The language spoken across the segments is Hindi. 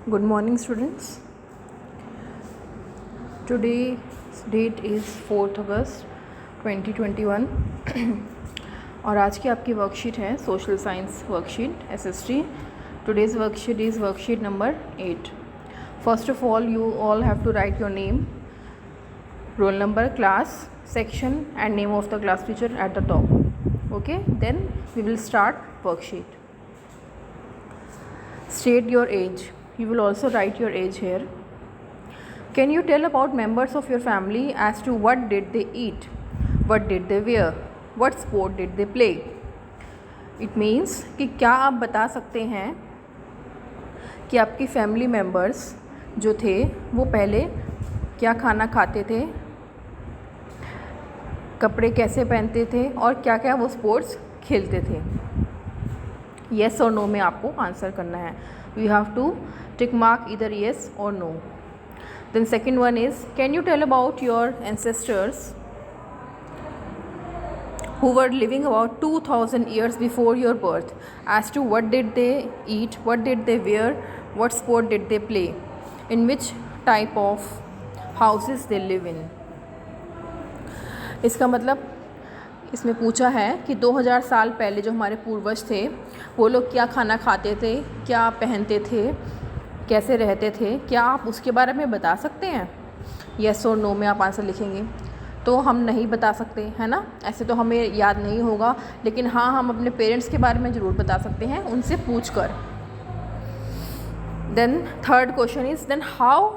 Good morning, students. Today's date is 4th August 2021 और आज की आपकी वर्कशीट है social science worksheet SST. Today's worksheet is worksheet number 8. First of all, you all have to write your name, roll number, class, section and name of the class teacher at the top. Okay, then we will start worksheet. State your age. You will also write your age here. Can you tell about members of your family as to what did they eat, what did they wear, what sport did they play? It means कि क्या आप बता सकते हैं कि आपकी फैमिली मेम्बर्स जो थे वो पहले क्या खाना खाते थे, कपड़े कैसे पहनते थे और क्या क्या वो स्पोर्ट्स खेलते थे. येस और नो में आपको आंसर करना है. You have to tick mark इधर येस और no. Then second one is, can you tell about your ancestors who were living about 2000 years before your birth as to what did they eat, what did they wear, what sport did they play, in which type of houses they live in. इसका मतलब इसमें पूछा है कि 2000 साल पहले जो हमारे पूर्वज थे वो लोग क्या खाना खाते थे, क्या पहनते थे, कैसे रहते थे, क्या आप उसके बारे में बता सकते हैं. येस और नो में आप आंसर लिखेंगे. तो हम नहीं बता सकते है ना, ऐसे तो हमें याद नहीं होगा, लेकिन हाँ हम अपने पेरेंट्स के बारे में ज़रूर बता सकते हैं उनसे पूछ कर. Then third question is, then how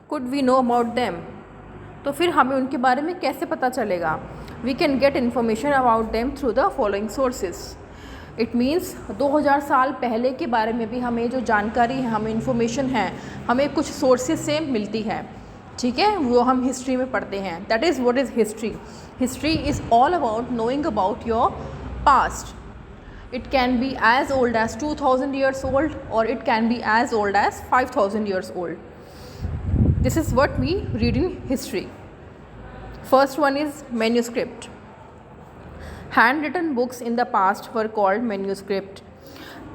could we know about them. तो फिर हमें उनके बारे में कैसे पता चलेगा. We can get information about them through the following sources. It means 2000 साल पहले के बारे में भी हमें जो जानकारी है, हमें इन्फॉर्मेशन है, हमें कुछ सोर्सेज से मिलती है. ठीक है, वो हम हिस्ट्री में पढ़ते हैं. That is what is history. History is all about knowing about your past. It can be as old as 2000 years old और it can be as old as 5000 years old. This is what we read in history. First one is manuscript. Hand written books in the past were called manuscript.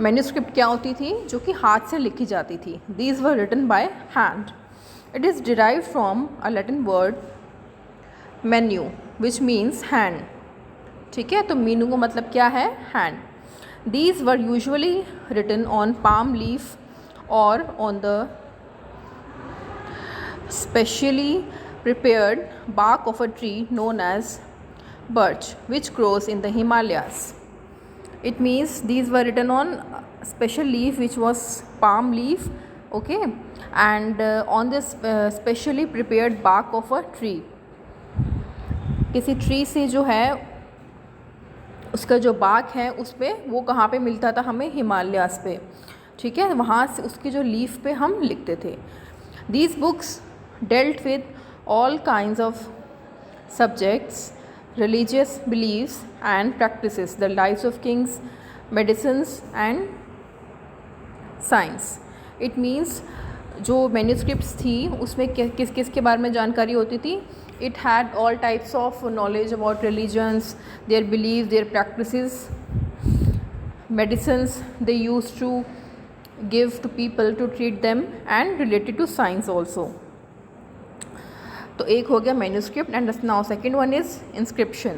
Manuscript क्या होती थी? जो कि हाथ से लिखी जाती थी. These were written by hand. It is derived from a Latin word menu which means hand. ठीक है, तो मीनू का मतलब क्या है? Hand. These were usually written on palm leaf और on the specially prepared bark of a tree known as birch which grows in the Himalayas. It means these were written on special leaf which was palm leaf, okay, and on this specially prepared bark of a tree. किसी ट्री से जो है उसका जो bark है उस पर वो कहाँ पे मिलता था हमें? हिमालयास पे. ठीक है, वहाँ से उसकी जो लीफ पे हम लिखते थे. These books dealt with all kinds of subjects, religious beliefs and practices, the lives of kings, medicines and science. It means जो manuscripts थी उसमें किस किस के बारे में जानकारी होती थी. It had all types of knowledge about religions, their beliefs, their practices, medicines they used to give to people to treat them, and related to science also. तो एक हो गया manuscript. And now second one is inscription.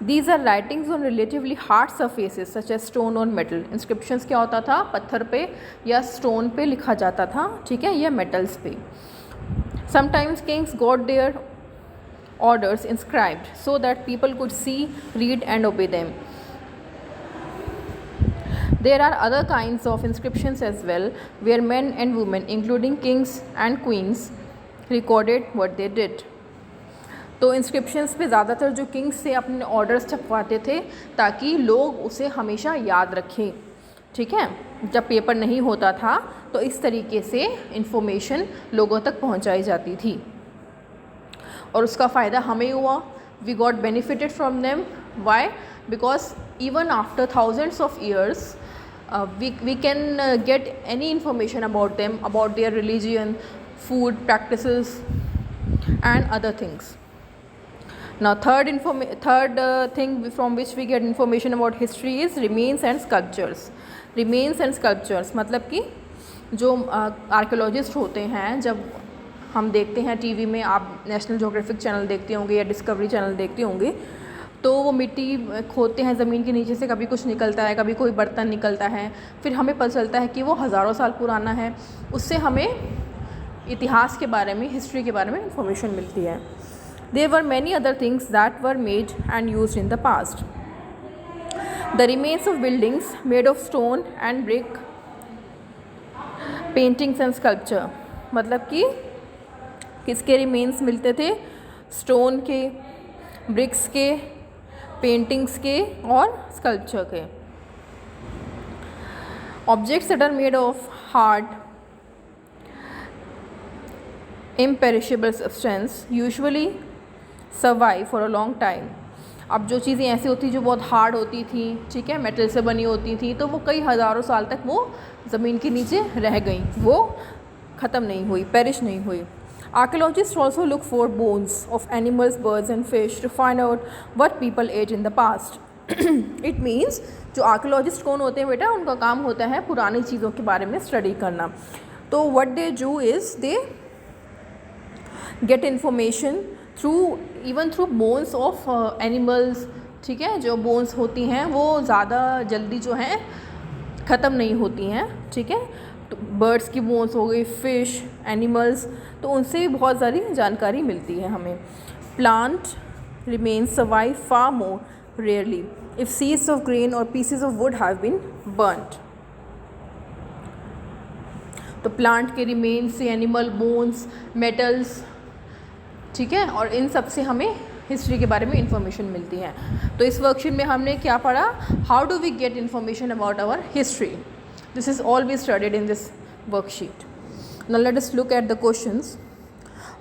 These are writings on relatively hard surfaces such as stone और मेटल. इंस्क्रिप्शंस क्या होता था? पत्थर पे या स्टोन पे लिखा जाता था. ठीक है, या मेटल्स पे. Sometimes Kings got there orders inscribed so that people could see, read and ओबे them. There are other kinds of inscriptions as well, where men and women, including kings and queens, recorded what they did. तो इंस्क्रिप्शंस पे ज़्यादातर जो किंग्स से अपने ऑर्डर्स छपवाते थे ताकि लोग उसे हमेशा याद रखें. ठीक है, जब पेपर नहीं होता था तो इस तरीके से इंफॉर्मेशन लोगों तक पहुंचाई जाती थी और उसका फ़ायदा हमें हुआ. We got benefited from them. Why? Because even after thousands of years we can get any information about them, about their religion, food practices and other things. Now third thing from which we get information about history is remains and sculptures. Remains and sculptures मतलब कि जो आर्कियोलॉजिस्ट होते हैं, जब हम देखते हैं टीवी में, आप नेशनल ज्योग्राफिक चैनल देखते होंगे या डिस्कवरी चैनल देखते होंगे, तो वो मिट्टी खोदते हैं ज़मीन के नीचे से, कभी कुछ निकलता है, कभी कोई बर्तन निकलता है, फिर हमें पता चलता है कि वो हज़ारों साल पुराना है। उससे हमें इतिहास के बारे में, हिस्ट्री के बारे में इंफॉर्मेशन मिलती है। There were many other things that were made and used in the past. The remains of buildings made of stone and brick, paintings and sculpture. मतलब कि किसके रिमेन्स मिलते थे? स्टोन के, ब्रिक्स के, पेंटिंग्स के और स्कल्पचर के। Objects that are made of hard imperishable substance usually survive for a long time। अब जो चीज़ें ऐसी होती जो बहुत हार्ड होती थी, ठीक है, मेटल से बनी होती थी, तो वो कई हज़ारों साल तक वो ज़मीन के नीचे रह गई, वो ख़त्म नहीं हुई, पेरिश नहीं हुई। Archaeologists also look for bones of animals, birds and fish to find out what people ate in the past। It means जो आर्कियोलॉजिस्ट कौन होते हैं बेटा? उनका काम होता है पुरानी चीज़ों के बारे में स्टडी करना। तो what they do is they get information through bones of animals, ठीक है, जो bones होती हैं वो ज़्यादा जल्दी जो हैं ख़त्म नहीं होती हैं, ठीक है। तो बर्ड्स की बोन्स हो गई, फिश, एनिमल्स, तो उनसे बहुत सारी जानकारी मिलती है हमें। Plant remains survive far more rarely if seeds of grain or pieces of wood have been burned. तो प्लांट के रिमेन्स से, एनिमल बोन्स, मेटल्स, ठीक है, और इन सब से हमें हिस्ट्री के बारे में इंफॉर्मेशन मिलती है। तो इस वर्कशीट में हमने क्या पढ़ा? How do we get information about our history. This is all we studied in this worksheet. Now let us look at the questions.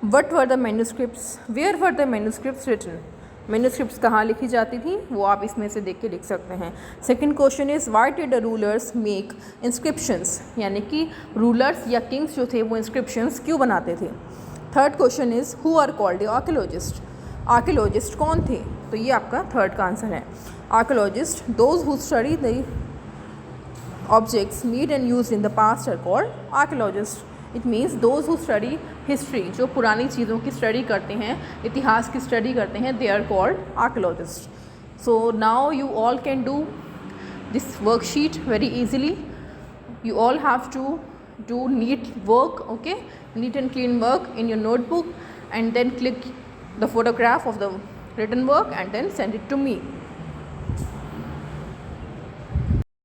What were the manuscripts, where were the manuscripts written. Manuscripts कहाँ लिखी जाती थी, वो आप इसमें से देख के लिख सकते हैं। Second question is why did the rulers make inscriptions, यानी कि रूलर्स या किंग्स जो थे वो इंस्क्रिप्शंस क्यों बनाते थे। Third question is who are called archaeologist. Archaeologist कौन थे? तो ये आपका थर्ड का आंसर है। Archaeologist those who study the objects made and used in the past are called archaeologist. It means those who study history, जो पुरानी चीज़ों की स्टडी करते हैं, इतिहास की स्टडी करते हैं, they are called archaeologist. So now you all can do this worksheet very easily. You all have to do neat work, okay, neat and clean work in your notebook, and then click the photograph of the written work and then send it to me.